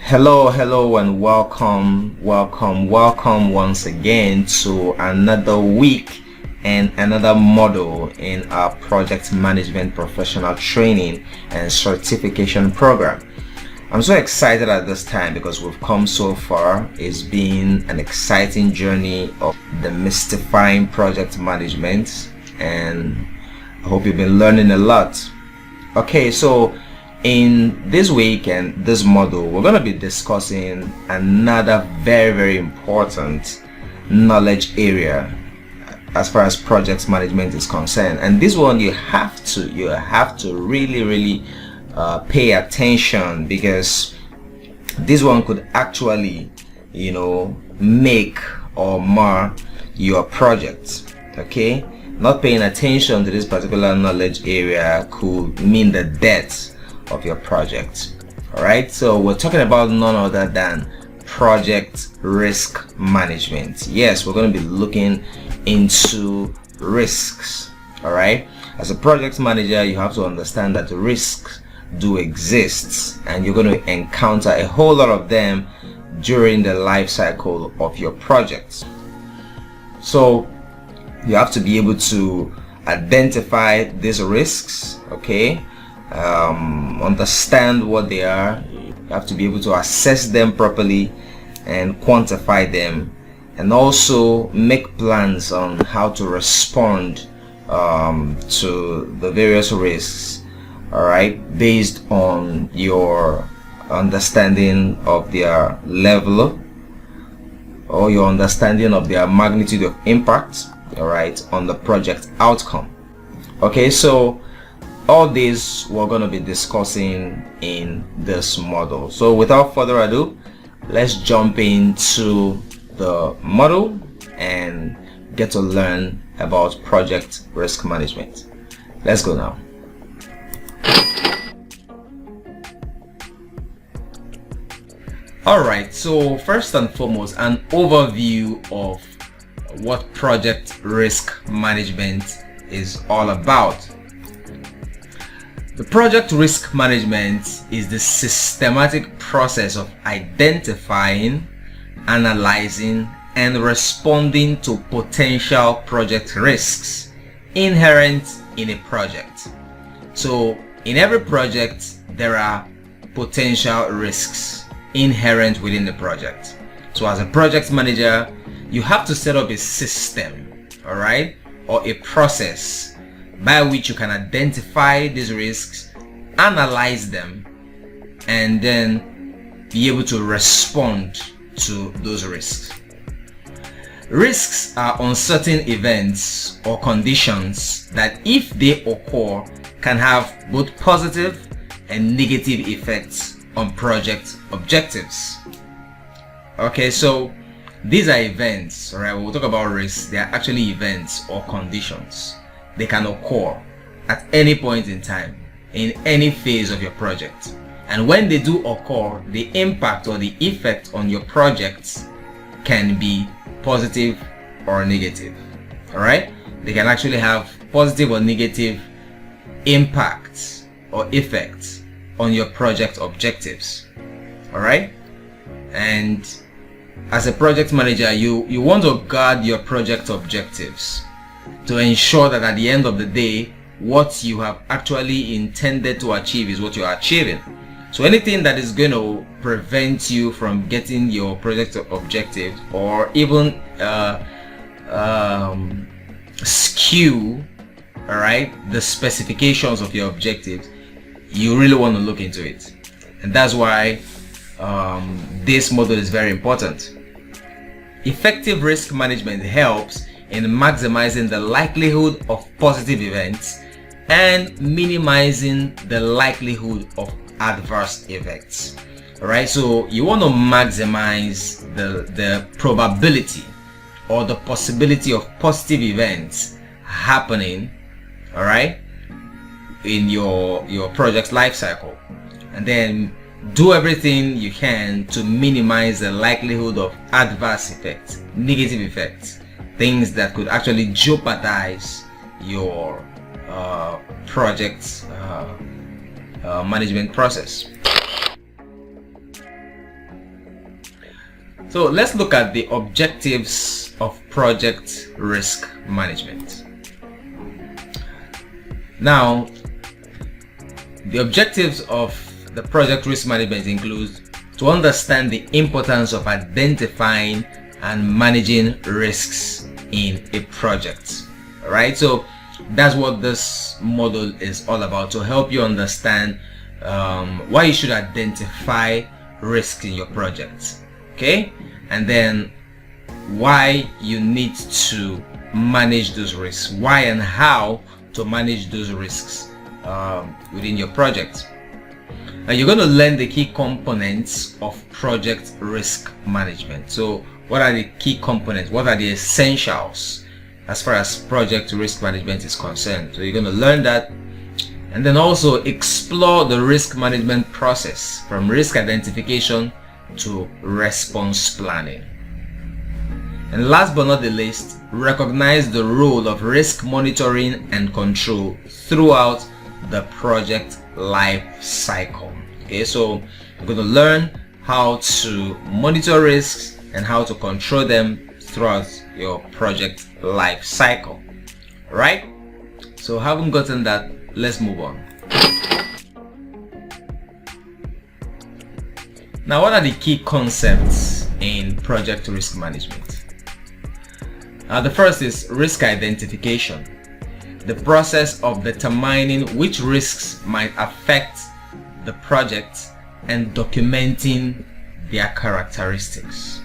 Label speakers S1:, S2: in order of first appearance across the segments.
S1: Hello, and welcome once again to another week and another module in our project management professional training and certification program. I'm so excited at this time because we've come so far. It's been an exciting journey of demystifying project management, and I hope you've been learning a lot. Okay, so in this week and this module, we're going to be discussing another very important knowledge area as far as project management is concerned. And this one you have to really pay attention, because this one could actually make or mar your project. Okay, not paying attention to this particular knowledge area could mean the death of your project. All right, so we're talking about none other than project risk management. Yes, we're going to be looking into risks. All right, as a project manager, you have to understand that risks do exist, and you're going to encounter a whole lot of them during the life cycle of your projects. So you have to be able to identify these risks. Okay, understand what they are. You have to be able to assess them properly and quantify them, and also make plans on how to respond to the various risks, all right, based on your understanding of their level or your understanding of their magnitude of impact, all right, on the project outcome. Okay, so all this we're going to be discussing in this model. So without further ado, let's jump into the model and get to learn about project risk management. Let's go now. Alright, so first and foremost, an overview of what project risk management is all about. The project risk management is the systematic process of identifying, analyzing, and responding to potential project risks inherent in a project. So in every project, there are potential risks inherent within the project. So as a project manager, you have to set up a system, all right, or a process by which you can identify these risks, analyze them, and then be able to respond to those risks. Risks are uncertain events or conditions that, if they occur, can have both positive and negative effects on project objectives. Okay, so these are events, all right. When we talk about risks, they are actually events or conditions. They can occur at any point in time, in any phase of your project. And when they do occur, the impact or the effect on your projects can be positive or negative. All right? They can actually have positive or negative impacts or effects on your project objectives. All right? And as a project manager, you want to guard your project objectives to ensure that at the end of the day, what you have actually intended to achieve is what you are achieving. So anything that is going to prevent you from getting your project objective, or even skew, all right, the specifications of your objectives, you really want to look into it. And that's why this model is very important. Effective risk management helps in maximizing the likelihood of positive events and minimizing the likelihood of adverse effects. All right, so you want to maximize the probability or the possibility of positive events happening, all right, in your project's life cycle, and then do everything you can to minimize the likelihood of adverse effects, negative effects, things that could actually jeopardize your project's management process. So let's look at the objectives of project risk management. Now, the objectives of the project risk management include to understand the importance of identifying and managing risks in a project. All right, so that's what this model is all about, to help you understand why you should identify risks in your project, okay, and then why you need to manage those risks, why and how to manage those risks within your project. And you're going to learn the key components of project risk management. So what are the key components? What are the essentials as far as project risk management is concerned? So you're going to learn that, and then also explore the risk management process from risk identification to response planning. And last but not the least, recognize the role of risk monitoring and control throughout the project life cycle. Okay, so you're going to learn how to monitor risks and how to control them throughout your project life cycle. Right? So having gotten that, let's move on. Now, what are the key concepts in project risk management? The first is risk identification, the process of determining which risks might affect the project and documenting their characteristics.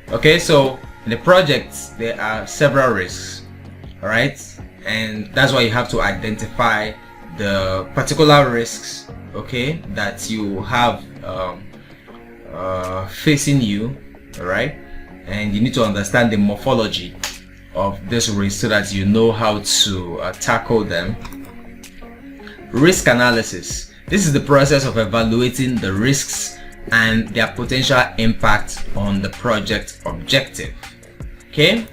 S1: Okay, so in the project there are several risks, all right, and that's why you have to identify the particular risks, okay, that you have facing you, all right, and you need to understand the morphology of this risk so that you know how to tackle them. Risk analysis. This is the process of evaluating the risks and their potential impact on the project objective. Okay.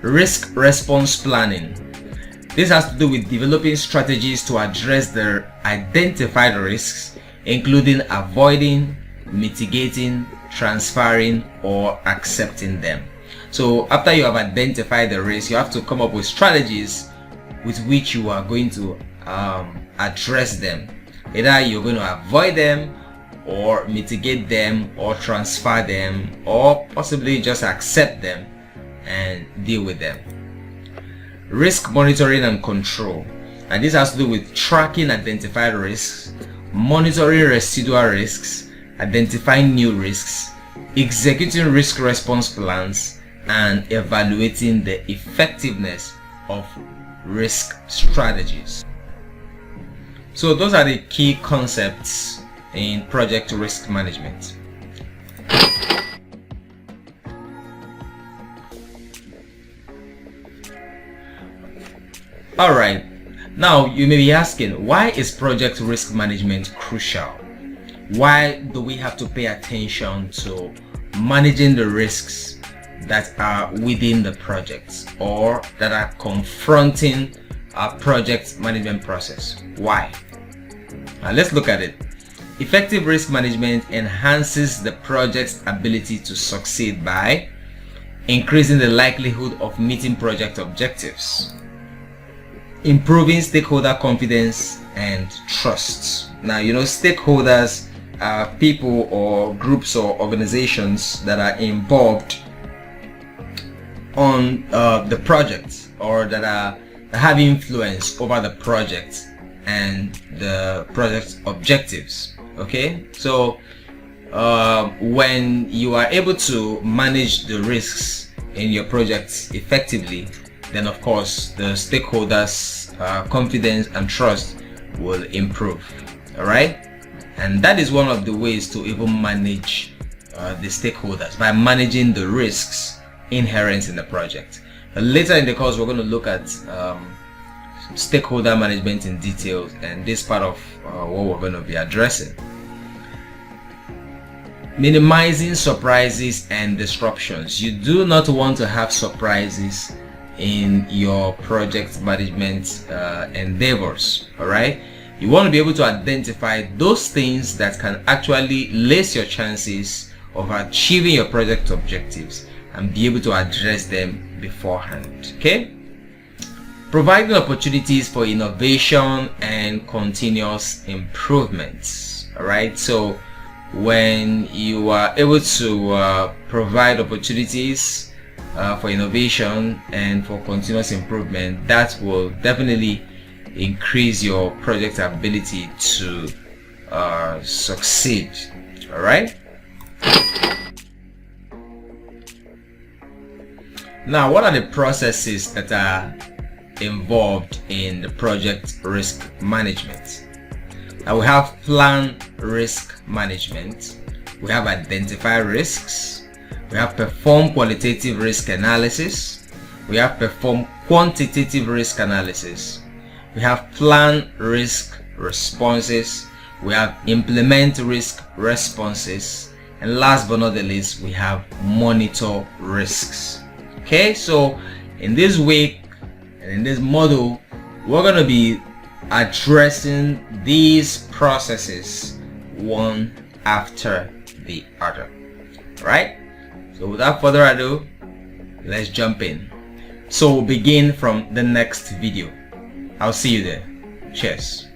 S1: Risk response planning. This has to do with developing strategies to address the identified risks, including avoiding, mitigating, transferring, or accepting them. So after you have identified the risk, you have to come up with strategies with which you are going to address them. Either you're going to avoid them, or mitigate them, or transfer them, or possibly just accept them and deal with them. Risk monitoring and control, and this has to do with tracking identified risks, monitoring residual risks, identifying new risks, executing risk response plans, and evaluating the effectiveness of risk strategies. So those are the key concepts in project risk management. All right, now you may be asking, why is project risk management crucial? Why do we have to pay attention to managing the risks that are within the project or that are confronting our project management process? Why? Let's look at it. Effective risk management enhances the project's ability to succeed by increasing the likelihood of meeting project objectives, improving stakeholder confidence and trust. Now, you know, stakeholders are people or groups or organizations that are involved on the project, or that have influence over the project and the project objectives. Okay, so when you are able to manage the risks in your project effectively, then of course the stakeholders' confidence and trust will improve. All right, and that is one of the ways to even manage the stakeholders, by managing the risks inherent in the project. Later in the course, we're going to look at stakeholder management in detail, and this part of what we're going to be addressing. Minimizing surprises and disruptions. You do not want to have surprises in your project management endeavors. All right, You want to be able to identify those things that can actually lace your chances of achieving your project objectives and be able to address them beforehand. Okay? Providing opportunities for innovation and continuous improvements. Alright, so when you are able to provide opportunities for innovation and for continuous improvement, that will definitely increase your project ability to succeed. All right. Now, what are the processes that are involved in the project risk management? Now, we have plan risk management, we have identify risks, we have perform qualitative risk analysis, we have perform quantitative risk analysis, we have plan risk responses, we have implement risk responses, and last but not the least, we have monitor risks. Okay, so in this week and in this module, we're going to be addressing these processes one after the other. Right? So without further ado, let's jump in. So we'll begin from the next video. I'll see you there. Cheers.